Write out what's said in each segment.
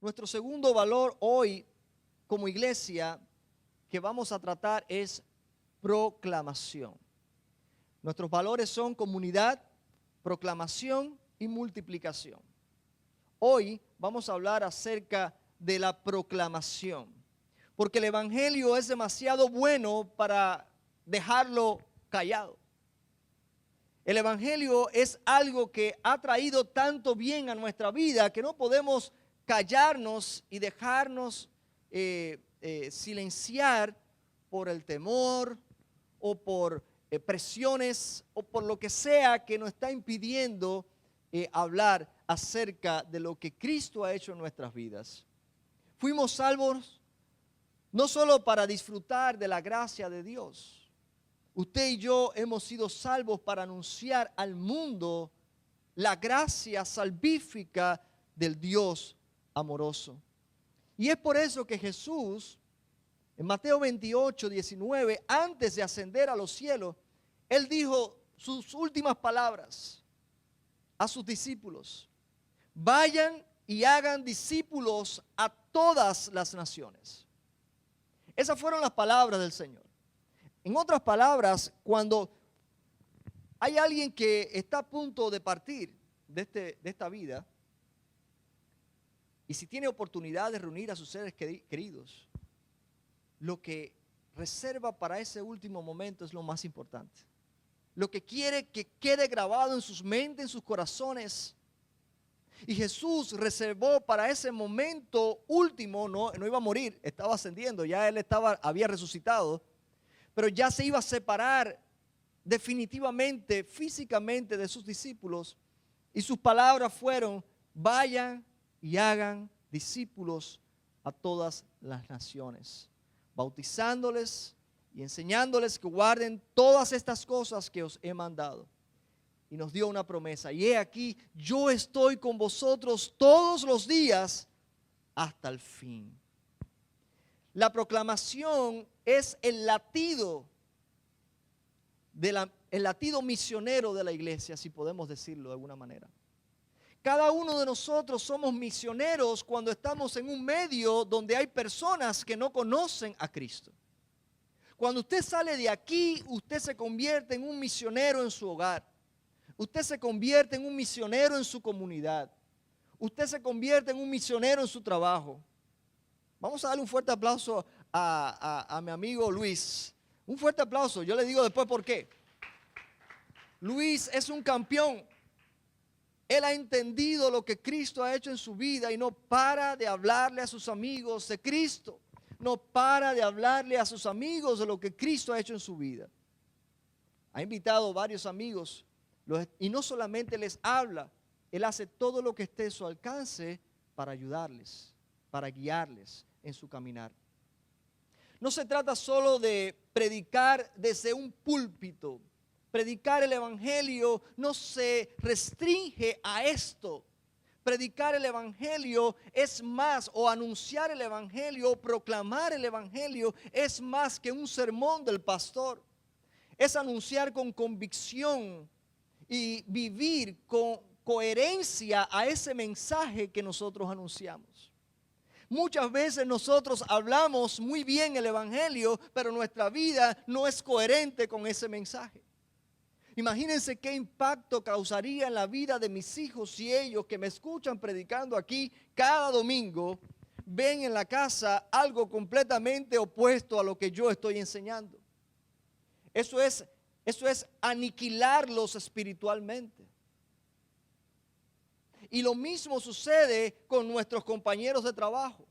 Nuestro segundo valor hoy como iglesia que vamos a tratar es proclamación. Nuestros valores son comunidad, proclamación y multiplicación. Hoy vamos a hablar acerca de la proclamación, porque el evangelio es demasiado bueno para dejarlo callado. El evangelio es algo que ha traído tanto bien a nuestra vida que no podemos callarnos y dejarnos silenciar por el temor o por presiones o por lo que sea que nos está impidiendo hablar acerca de lo que Cristo ha hecho en nuestras vidas. Fuimos salvos no solo para disfrutar de la gracia de Dios. Usted y yo hemos sido salvos para anunciar al mundo la gracia salvífica del Dios amoroso. Y es por eso que Jesús, en Mateo 28, 19, antes de ascender a los cielos, Él dijo sus últimas palabras a sus discípulos: vayan y hagan discípulos a todas las naciones. Esas fueron las palabras del Señor. En otras palabras, cuando hay alguien que está a punto de partir de esta vida, y si tiene oportunidad de reunir a sus seres queridos, lo que reserva para ese último momento es lo más importante. Lo que quiere que quede grabado en sus mentes, en sus corazones. Y Jesús reservó para ese momento último, no iba a morir, estaba ascendiendo, ya Él había resucitado, pero ya se iba a separar definitivamente, físicamente de sus discípulos. Y sus palabras fueron: vayan y hagan discípulos a todas las naciones, bautizándoles y enseñándoles que guarden todas estas cosas que os he mandado. Y nos dio una promesa: y he aquí, yo estoy con vosotros todos los días hasta el fin. La proclamación es el latido el latido misionero de la iglesia, si podemos decirlo de alguna manera. Cada uno de nosotros somos misioneros cuando estamos en un medio donde hay personas que no conocen a Cristo. Cuando usted sale de aquí, usted se convierte en un misionero en su hogar. Usted se convierte en un misionero en su comunidad. Usted se convierte en un misionero en su trabajo. Vamos a darle un fuerte aplauso a mi amigo Luis. Un fuerte aplauso. Yo le digo después por qué. Luis es un campeón. Él ha entendido lo que Cristo ha hecho en su vida y no para de hablarle a sus amigos de Cristo. No para de hablarle a sus amigos de lo que Cristo ha hecho en su vida. Ha invitado varios amigos y no solamente les habla, Él hace todo lo que esté a su alcance para ayudarles, para guiarles en su caminar. No se trata solo de predicar desde un púlpito. Predicar el evangelio no se restringe a esto. Predicar el evangelio es más, o anunciar el evangelio, o proclamar el evangelio es más que un sermón del pastor. Es anunciar con convicción y vivir con coherencia a ese mensaje que nosotros anunciamos. Muchas veces nosotros hablamos muy bien el evangelio, pero nuestra vida no es coherente con ese mensaje. Imagínense qué impacto causaría en la vida de mis hijos si ellos que me escuchan predicando aquí cada domingo ven en la casa algo completamente opuesto a lo que yo estoy enseñando. Eso es aniquilarlos espiritualmente. Y lo mismo sucede con nuestros compañeros de trabajo.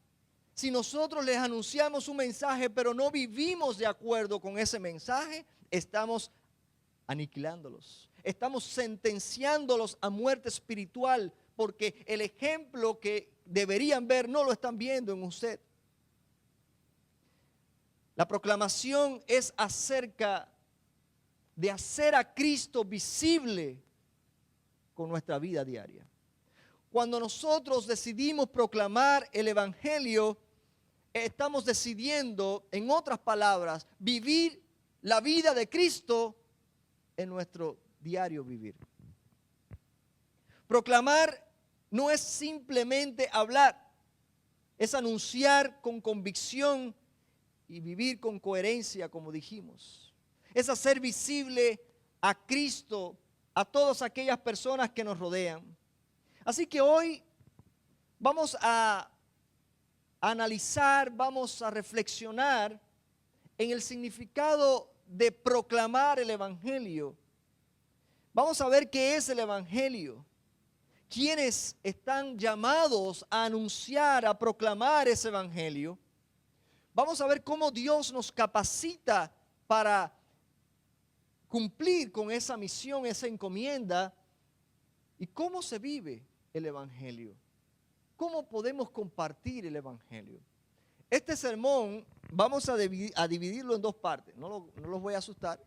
Si nosotros les anunciamos un mensaje pero no vivimos de acuerdo con ese mensaje, estamos aniquilándolos. Estamos sentenciándolos a muerte espiritual porque el ejemplo que deberían ver no lo están viendo en usted. La proclamación es acerca de hacer a Cristo visible con nuestra vida diaria. Cuando nosotros decidimos proclamar el evangelio, estamos decidiendo, en otras palabras, vivir la vida de Cristo en nuestro diario vivir. Proclamar no es simplemente hablar, Es anunciar con convicción y vivir con coherencia, como dijimos. Es hacer visible a Cristo a todas aquellas personas que nos rodean. Así que hoy vamos a analizar, vamos a reflexionar en el significado de proclamar el Evangelio. Vamos a ver qué es el Evangelio. ¿Quiénes están llamados a anunciar, a proclamar ese Evangelio? Vamos a ver cómo Dios nos capacita para cumplir con esa misión, esa encomienda, y cómo se vive el Evangelio. ¿Cómo podemos compartir el Evangelio? Este sermón vamos a dividirlo en dos partes. No los voy a asustar,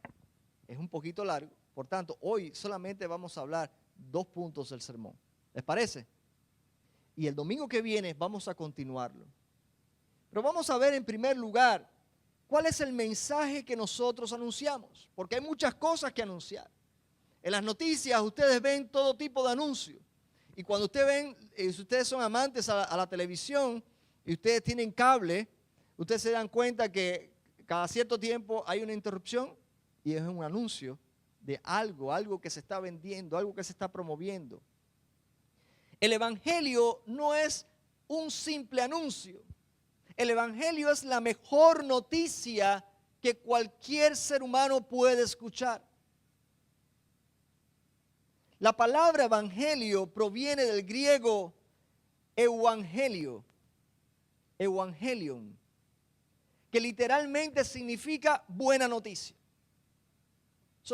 es un poquito largo. Por tanto, hoy solamente vamos a hablar 2 puntos del sermón. ¿Les parece? Y el domingo que viene vamos a continuarlo. Pero vamos a ver en primer lugar cuál es el mensaje que nosotros anunciamos. Porque hay muchas cosas que anunciar. En las noticias ustedes ven todo tipo de anuncios. Y cuando si ustedes son amantes a la televisión y ustedes tienen cable, ustedes se dan cuenta que cada cierto tiempo hay una interrupción y es un anuncio de algo que se está vendiendo, algo que se está promoviendo. El Evangelio no es un simple anuncio. El Evangelio es la mejor noticia que cualquier ser humano puede escuchar. La palabra evangelio proviene del griego euangelio, evangelion, que literalmente significa buena noticia.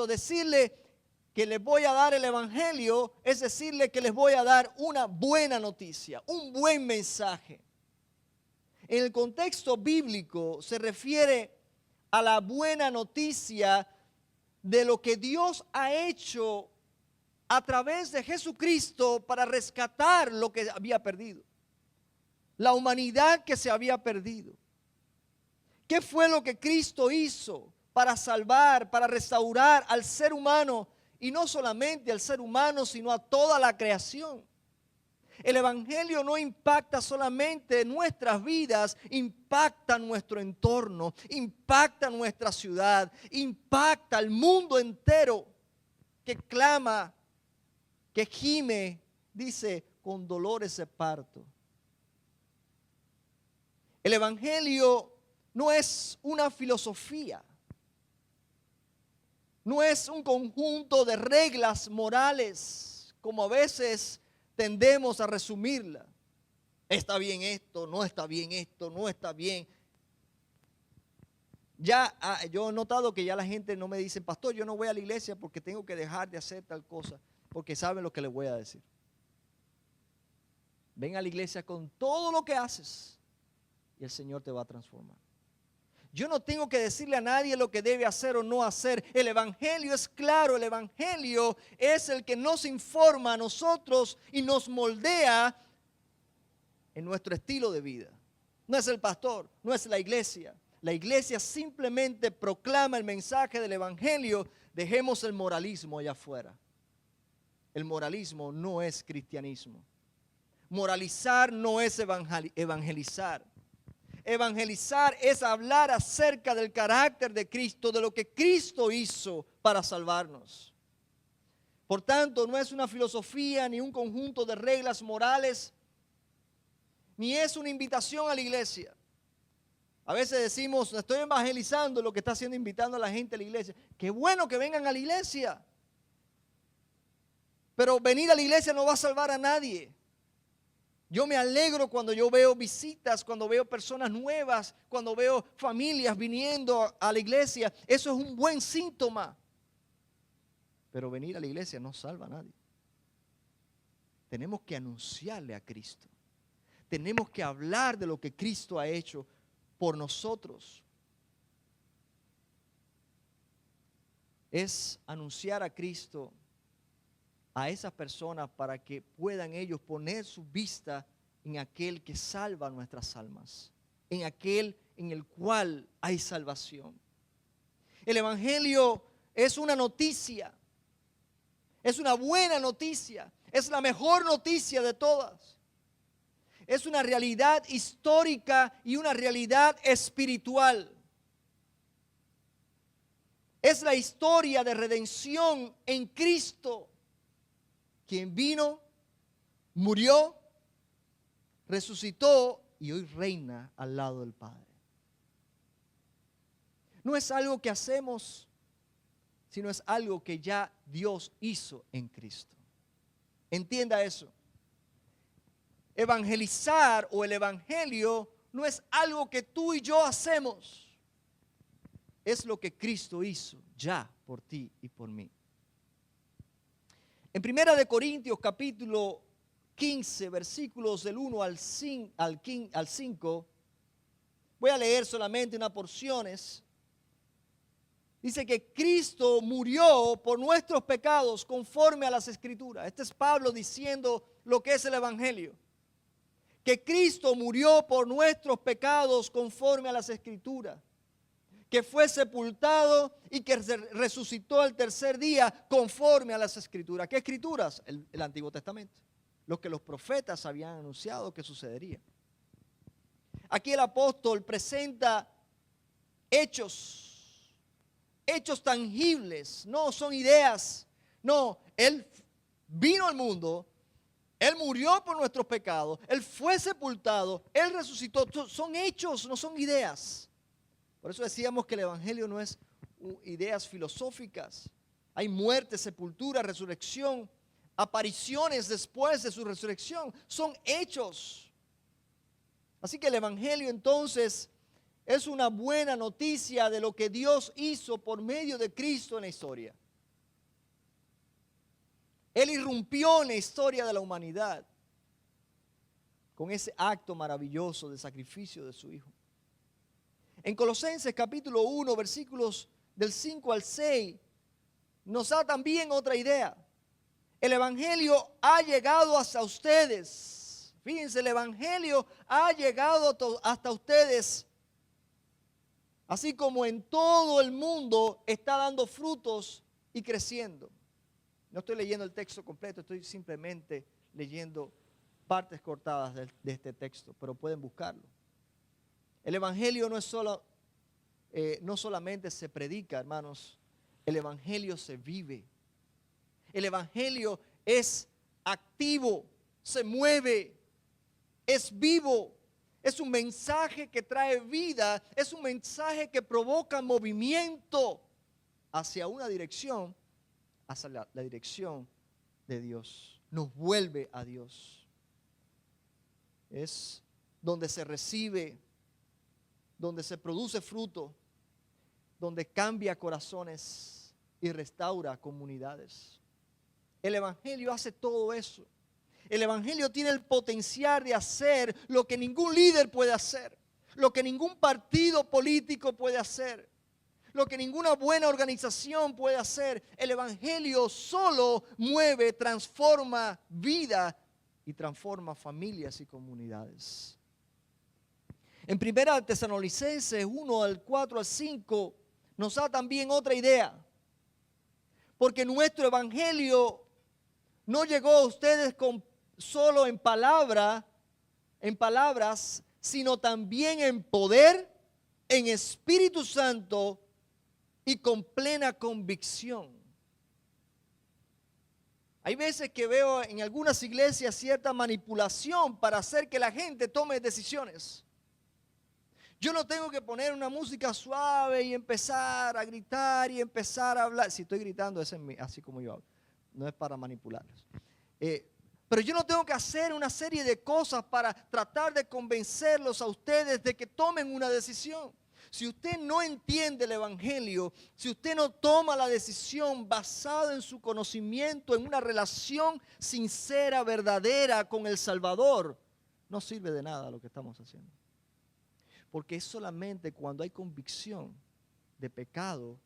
Decirle que les voy a dar el evangelio es decirle que les voy a dar una buena noticia, un buen mensaje. En el contexto bíblico se refiere a la buena noticia de lo que Dios ha hecho a través de Jesucristo para rescatar lo que había perdido. La humanidad que se había perdido. ¿Qué fue lo que Cristo hizo para salvar, para restaurar al ser humano? Y no solamente al ser humano, sino a toda la creación. El Evangelio no impacta solamente nuestras vidas, impacta nuestro entorno, impacta nuestra ciudad, impacta al mundo entero que clama, que gime, dice, con dolores de parto. El Evangelio no es una filosofía, no es un conjunto de reglas morales, como a veces tendemos a resumirla. Está bien esto, no está bien esto, no está bien. Ya yo he notado que ya la gente no me dice, pastor, yo no voy a la iglesia porque tengo que dejar de hacer tal cosa, porque saben lo que les voy a decir. Ven a la iglesia con todo lo que haces y el Señor te va a transformar. Yo no tengo que decirle a nadie lo que debe hacer o no hacer. El Evangelio es claro, el Evangelio es el que nos informa a nosotros y nos moldea en nuestro estilo de vida. No es el pastor, no es la iglesia. La iglesia simplemente proclama el mensaje del Evangelio. Dejemos el moralismo allá afuera. El moralismo no es cristianismo. Moralizar no es evangelizar. Evangelizar es hablar acerca del carácter de Cristo, de lo que Cristo hizo para salvarnos. Por tanto, no es una filosofía ni un conjunto de reglas morales, ni es una invitación a la iglesia. A veces decimos, estoy evangelizando, lo que está haciendo invitando a la gente a la iglesia. Qué bueno que vengan a la iglesia. Pero venir a la iglesia no va a salvar a nadie. Yo me alegro cuando yo veo visitas, cuando veo personas nuevas, cuando veo familias viniendo a la iglesia. Eso es un buen síntoma. Pero venir a la iglesia no salva a nadie. Tenemos que anunciarle a Cristo. Tenemos que hablar de lo que Cristo ha hecho por nosotros. Es anunciar a Cristo a esas personas para que puedan ellos poner su vista en aquel que salva nuestras almas, en aquel en el cual hay salvación. El Evangelio es una noticia, es una buena noticia, es la mejor noticia de todas. es una realidad histórica y una realidad espiritual. Es la historia de redención en Cristo, quien vino, murió, resucitó y hoy reina al lado del Padre. No es algo que hacemos, sino es algo que ya Dios hizo en Cristo. Entienda eso. Evangelizar o el evangelio no es algo que tú y yo hacemos. Es lo que Cristo hizo ya por ti y por mí. En 1 de Corintios capítulo 15, versículos del 1 al 5, voy a leer solamente unas porciones. Dice que Cristo murió por nuestros pecados conforme a las Escrituras. Este es Pablo diciendo lo que es el evangelio. Que Cristo murió por nuestros pecados conforme a las Escrituras. Que fue sepultado y que resucitó al tercer día conforme a las Escrituras. ¿Qué Escrituras? El Antiguo Testamento. Lo que los profetas habían anunciado que sucedería. Aquí el apóstol presenta hechos tangibles, no son ideas. No, Él vino al mundo, Él murió por nuestros pecados, Él fue sepultado, Él resucitó. Son hechos, no son ideas. Por eso decíamos que el evangelio no es ideas filosóficas. Hay muerte, sepultura, resurrección, apariciones después de su resurrección. Son hechos. Así que el evangelio entonces es una buena noticia de lo que Dios hizo por medio de Cristo en la historia. Él irrumpió en la historia de la humanidad con ese acto maravilloso de sacrificio de su Hijo. En Colosenses capítulo 1, versículos del 5 al 6, nos da también otra idea. El evangelio ha llegado hasta ustedes. Fíjense, el evangelio ha llegado hasta ustedes. Así como en todo el mundo está dando frutos y creciendo. No estoy leyendo el texto completo, estoy simplemente leyendo partes cortadas de este texto, pero pueden buscarlo. El evangelio no solamente se predica, hermanos, el evangelio se vive. El evangelio es activo, se mueve, es vivo. Es un mensaje que trae vida, es un mensaje que provoca movimiento hacia una dirección, hacia la dirección de Dios. Nos vuelve a Dios. Es donde se recibe, donde se produce fruto, donde cambia corazones y restaura comunidades. El evangelio hace todo eso. El evangelio tiene el potencial de hacer lo que ningún líder puede hacer, lo que ningún partido político puede hacer, lo que ninguna buena organización puede hacer. El evangelio solo mueve, transforma vida y transforma familias y comunidades. En 1 Tesalonicenses 1, al 4 al 5, nos da también otra idea. Porque nuestro evangelio no llegó a ustedes solo en palabras, sino también en poder, en Espíritu Santo y con plena convicción. Hay veces que veo en algunas iglesias cierta manipulación para hacer que la gente tome decisiones. Yo no tengo que poner una música suave y empezar a gritar y empezar a hablar. Si estoy gritando, es así como yo hablo. No es para manipularlos. Pero yo no tengo que hacer una serie de cosas para tratar de convencerlos a ustedes de que tomen una decisión. Si usted no entiende el evangelio, si usted no toma la decisión basada en su conocimiento, en una relación sincera, verdadera con el Salvador, no sirve de nada lo que estamos haciendo. Porque es solamente cuando hay convicción de pecado,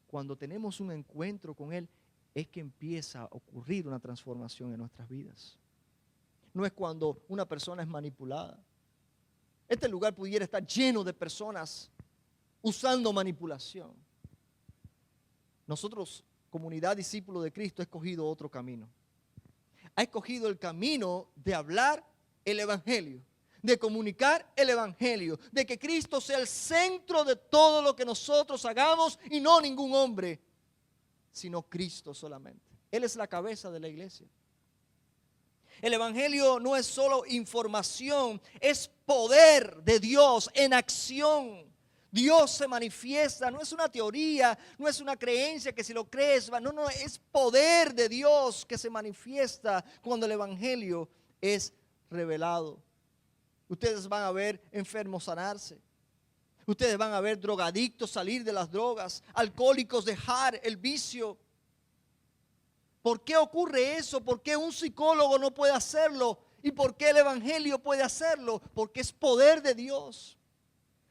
cuando tenemos un encuentro con Él, es que empieza a ocurrir una transformación en nuestras vidas. No es cuando una persona es manipulada. Este lugar pudiera estar lleno de personas usando manipulación. Nosotros, comunidad discípulo de Cristo, ha escogido otro camino. Ha escogido el camino de hablar el evangelio, de comunicar el evangelio, de que Cristo sea el centro de todo lo que nosotros hagamos y no ningún hombre, sino Cristo solamente. Él es la cabeza de la iglesia. El evangelio no es solo información, es poder de Dios en acción. Dios se manifiesta, no es una teoría, no es una creencia que si lo crees, no, es poder de Dios que se manifiesta cuando el evangelio es revelado. Ustedes van a ver enfermos sanarse. Ustedes van a ver drogadictos salir de las drogas, alcohólicos dejar el vicio. ¿Por qué ocurre eso? ¿Por qué un psicólogo no puede hacerlo? ¿Y por qué el evangelio puede hacerlo? Porque es poder de Dios.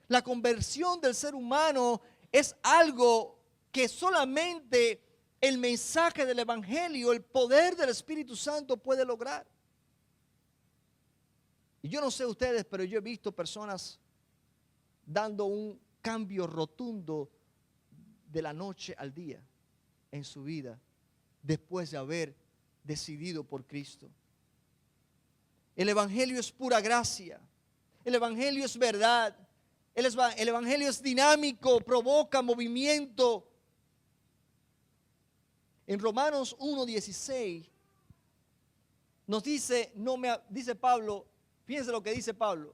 La conversión del ser humano es algo que solamente el mensaje del evangelio, el poder del Espíritu Santo puede lograr. Y yo no sé ustedes, pero yo he visto personas dando un cambio rotundo de la noche al día en su vida, después de haber decidido por Cristo. El evangelio es pura gracia. El evangelio es verdad. El evangelio es dinámico, provoca movimiento. En Romanos 1:16 nos dice, dice Pablo, fíjense lo que dice Pablo.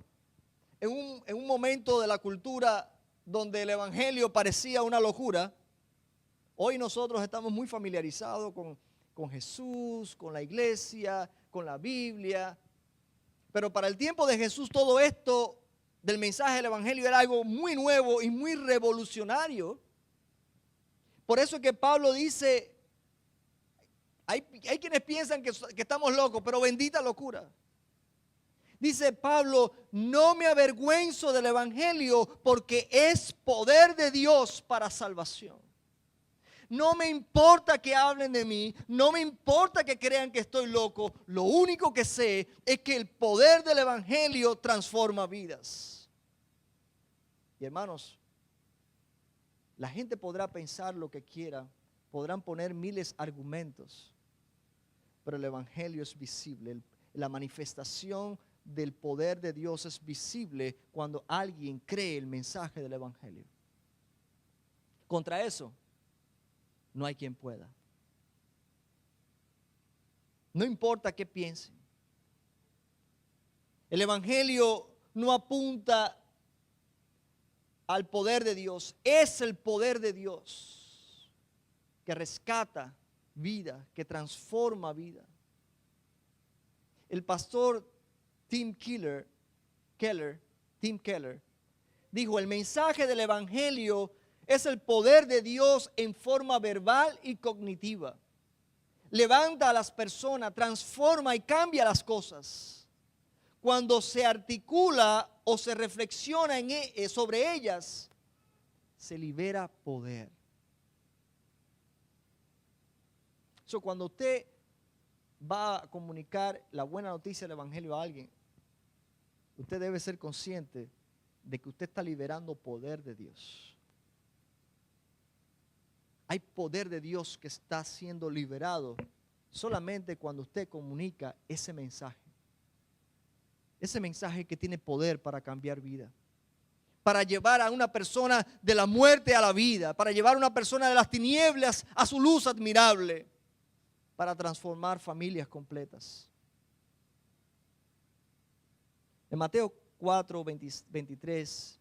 En un momento de la cultura donde el evangelio parecía una locura, hoy nosotros estamos muy familiarizados con Jesús, con la iglesia, con la Biblia. Pero para el tiempo de Jesús todo esto del mensaje del evangelio era algo muy nuevo y muy revolucionario. Por eso es que Pablo dice, hay quienes piensan que estamos locos, pero bendita locura. Dice Pablo, no me avergüenzo del evangelio porque es poder de Dios para salvación. No me importa que hablen de mí, no me importa que crean que estoy loco. Lo único que sé es que el poder del evangelio transforma vidas. Y hermanos, la gente podrá pensar lo que quiera, podrán poner miles de argumentos, pero el evangelio es visible. La manifestación del poder de Dios es visible cuando alguien cree el mensaje del evangelio. Contra eso no hay quien pueda. No importa qué piensen. El evangelio no apunta al poder de Dios. Es el poder de Dios que rescata vida, que transforma vida. El pastor Tim Keller dijo, el mensaje del evangelio es el poder de Dios en forma verbal y cognitiva. Levanta a las personas, transforma y cambia las cosas. Cuando se articula o se reflexiona sobre ellas, se libera poder. Cuando usted va a comunicar la buena noticia del evangelio a alguien, usted debe ser consciente de que usted está liberando poder de Dios. Hay poder de Dios que está siendo liberado solamente cuando usted comunica ese mensaje. Ese mensaje que tiene poder para cambiar vida. Para llevar a una persona de la muerte a la vida. Para llevar a una persona de las tinieblas a su luz admirable. Para transformar familias completas. En Mateo 4:23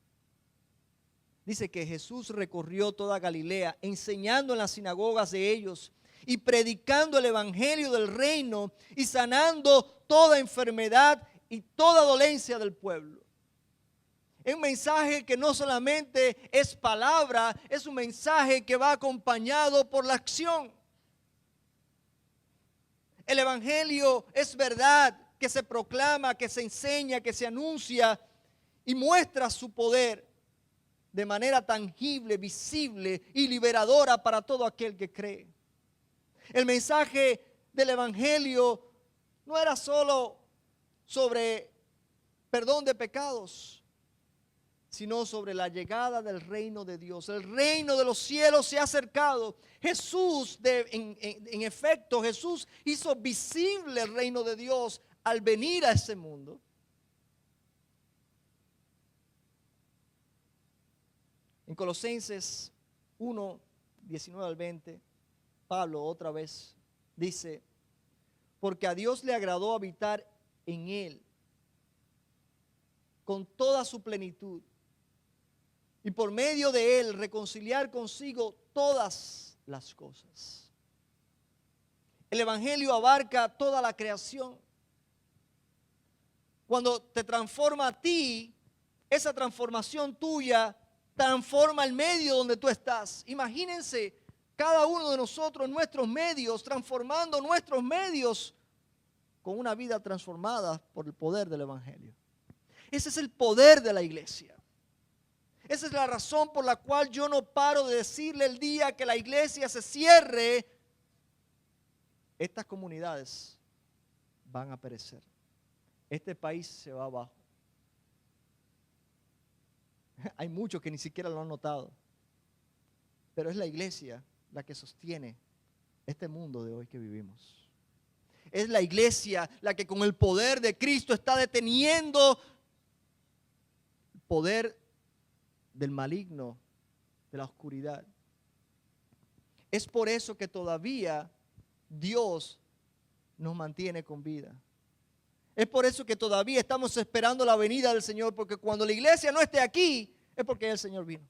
dice que Jesús recorrió toda Galilea, enseñando en las sinagogas de ellos y predicando el evangelio del reino y sanando toda enfermedad y toda dolencia del pueblo. Es un mensaje que no solamente es palabra, es un mensaje que va acompañado por la acción. El evangelio es verdad que se proclama, que se enseña, que se anuncia y muestra su poder de manera tangible, visible y liberadora para todo aquel que cree. El mensaje del evangelio no era solo sobre perdón de pecados, sino sobre la llegada del reino de Dios. El reino de los cielos se ha acercado. Jesús, en efecto, Jesús hizo visible el reino de Dios al venir a ese mundo. En Colosenses 1, 19 al 20, Pablo otra vez dice, porque a Dios le agradó habitar en él con toda su plenitud y por medio de él reconciliar consigo todas las cosas. El evangelio abarca toda la creación. Cuando te transforma a ti, esa transformación tuya transforma el medio donde tú estás. Imagínense cada uno de nosotros, nuestros medios, transformando nuestros medios con una vida transformada por el poder del evangelio. Ese es el poder de la iglesia. Esa es la razón por la cual yo no paro de decirle el día que la iglesia se cierre, estas comunidades van a perecer. Este país se va abajo. Hay muchos que ni siquiera lo han notado. Pero es la iglesia la que sostiene este mundo de hoy que vivimos. Es la iglesia la que con el poder de Cristo está deteniendo el poder del maligno, de la oscuridad. Es por eso que todavía Dios nos mantiene con vida. Es por eso que todavía estamos esperando la venida del Señor, porque cuando la iglesia no esté aquí, es porque el Señor vino.